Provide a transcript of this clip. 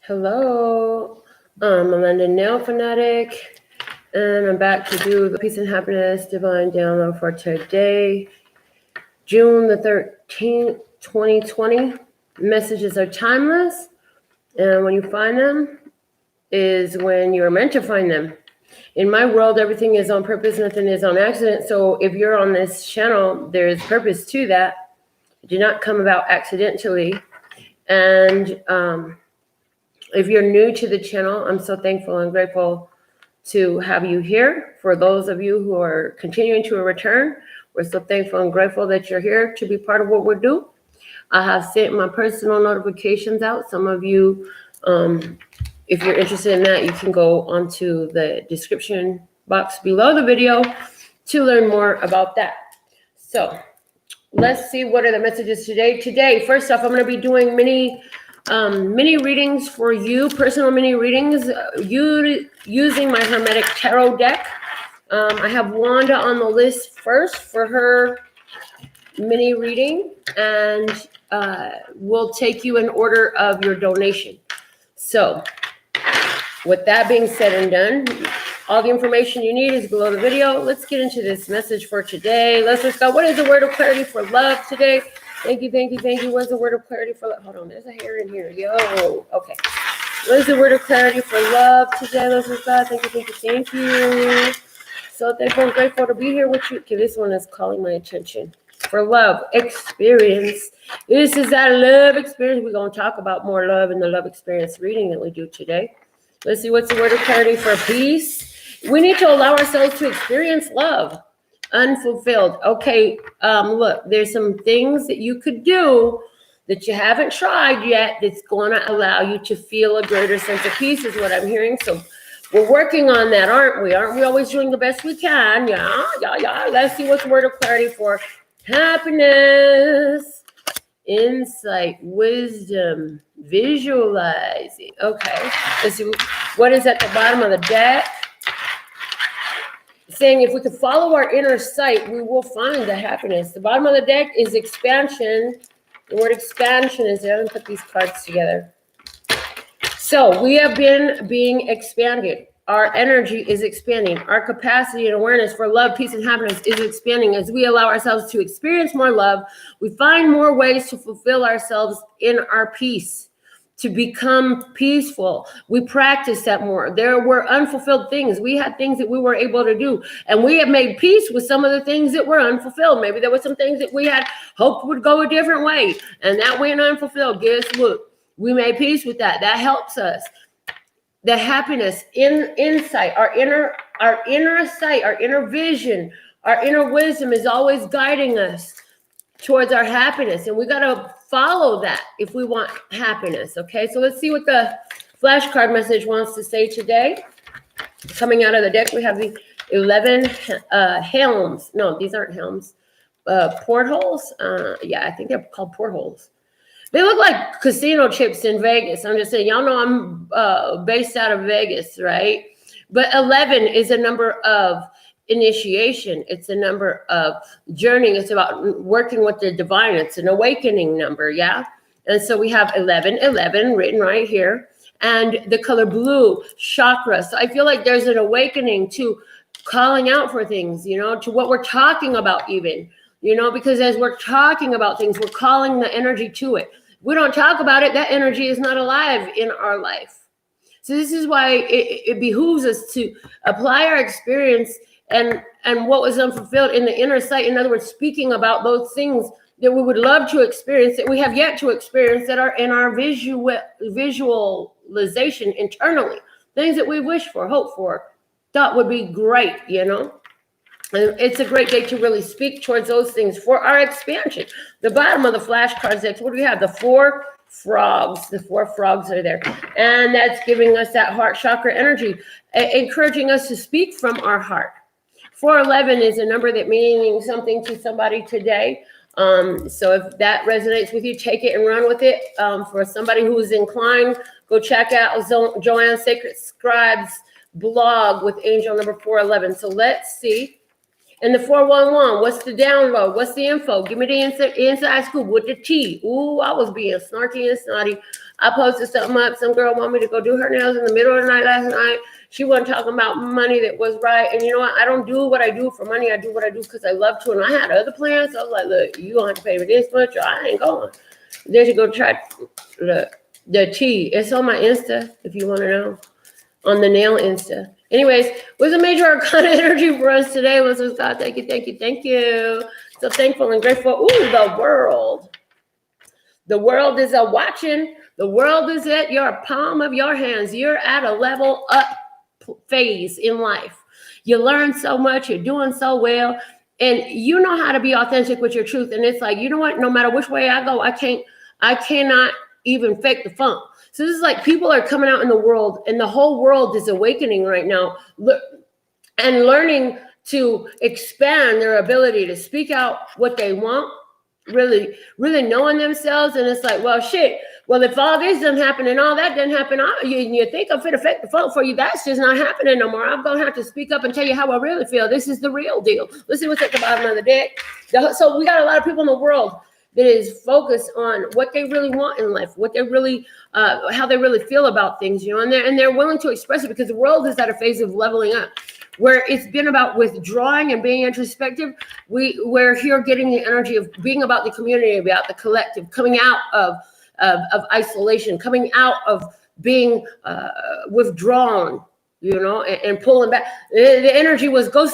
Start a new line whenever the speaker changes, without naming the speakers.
Hello, I'm Melinda NailFanatic, and I'm back to do the Peace and Happiness Divine Download for today, June the 13th, 2020. Messages are timeless, and when you find them is when you're meant to find them. In my world, everything is on purpose, nothing is on accident. So if you're on this channel, there's purpose to that. It did not come about accidentally. And if you're new to the channel, I'm so thankful and grateful to have you here. For those of you who are continuing to return, we're so thankful and grateful that you're here to be part of what we do. I have sent my personal notifications out. Some of you, if you're interested in that, you can go onto the description box below the video to learn more about that. So let's see what are the messages today. Today, first off, I'm going to be doing mini readings for you, personal mini readings, using my Hermetic Tarot deck. I have Wanda on the list first for her mini reading, and we'll take you in order of your donation. So with that being said and done, all the information you need is below the video. Let's get into this message for today. Let's just go. What is the word of clarity for love today? Thank you, thank you, thank you. What's the word of clarity for love? Hold on, there's a hair in here. Yo, okay. What is the word of clarity for love today? Let's just go. Thank you, thank you, thank you. So thankful and grateful to be here with you. Okay, this one is calling my attention. For love experience. This is that love experience. We're going to talk about more love in the love experience reading that we do today. Let's see what's the word of clarity for peace. We need to allow ourselves to experience love. Unfulfilled. Okay, look, there's some things that you could do that you haven't tried yet that's going to allow you to feel a greater sense of peace is what I'm hearing. So we're working on that, aren't we? Aren't we always doing the best we can? Yeah. Let's see what's the word of clarity for happiness, insight, wisdom, visualizing. Okay, let's see what is at the bottom of the deck. Saying if we could follow our inner sight, we will find the happiness. The bottom of the deck is expansion. The word expansion is there. Let me put these cards together. So we have been being expanded. Our energy is expanding. Our capacity and awareness for love, peace, and happiness is expanding. As we allow ourselves to experience more love, we find more ways to fulfill ourselves in our peace, to become peaceful. We practice that more. There were unfulfilled things. We had things that we were able to do, and we have made peace with some of the things that were unfulfilled. Maybe there were some things that we had hoped would go a different way, and that went unfulfilled. Guess what? We made peace with that. That helps us. The happiness, insight, our inner sight, our inner vision, our inner wisdom is always guiding us towards our happiness, and we got to follow that if we want happiness. Okay, so let's see what the flashcard message wants to say today. Coming out of the deck, we have the 11 helms. No, these aren't helms. Portholes. Yeah, I think they're called portholes. They look like casino chips in Vegas. I'm just saying, y'all know I'm based out of Vegas, right? But 11 is a number of initiation. It's a number of journeying. It's about working with the divine. It's an awakening number, yeah? And so we have 11 written right here. And the color blue, chakra. So I feel like there's an awakening to calling out for things, to what we're talking about even. Because as we're talking about things, we're calling the energy to it. We don't talk about it, that energy is not alive in our life. So this is why it behooves us to apply our experience and what was unfulfilled in the inner sight. In other words, speaking about those things that we would love to experience, that we have yet to experience, that are in our visualization internally. Things that we wish for, hope for, thought would be great, And it's a great day to really speak towards those things for our expansion. The bottom of the flashcards deck, what do we have? The 4 frogs. The 4 frogs are there. And that's giving us that heart chakra energy, encouraging us to speak from our heart. 411 is a number that meaning something to somebody today. So if that resonates with you, take it and run with it. For somebody who is inclined, go check out Joanne's Sacred Scribes blog with angel number 411. So let's see. And the 411, what's the download? What's the info? Give me the inside scoop with the T. Ooh, I was being snarky and snotty. I posted something up. Some girl wanted me to go do her nails in the middle of the night last night. She wasn't talking about money that was right. And you know what? I don't do what I do for money. I do what I do because I love to. And I had other plans. So I was like, look, you don't have to pay for this much or I ain't going. Then she go try the tea. It's on my Insta if you want to know. On the nail Insta. Anyways, was a major arcana energy for us today. Was God, thank you, thank you, thank you. So thankful and grateful. Ooh, the world. The world is watching. The world is at your palm of your hands. You're at a level up phase in life. You learn so much. You're doing so well. And you know how to be authentic with your truth. And it's like, you know what? No matter which way I go, I cannot even fake the funk. So this is like people are coming out in the world and the whole world is awakening right now and learning to expand their ability to speak out what they want, really knowing themselves. And it's like, well, shit. Well, if all this doesn't happen and all that doesn't happen, you think I'm fit to fake the funk for you. That's just not happening no more. I'm going to have to speak up and tell you how I really feel. This is the real deal. Let's see what's at the bottom of the deck. So we got a lot of people in the world that is focused on what they really want in life, what they really, how they really feel about things, you know, and they're willing to express it because the world is at a phase of leveling up, where it's been about withdrawing and being introspective. We're here getting the energy of being about the community, about the collective, coming out of isolation, coming out of being withdrawn, you know, and pulling back. The energy was go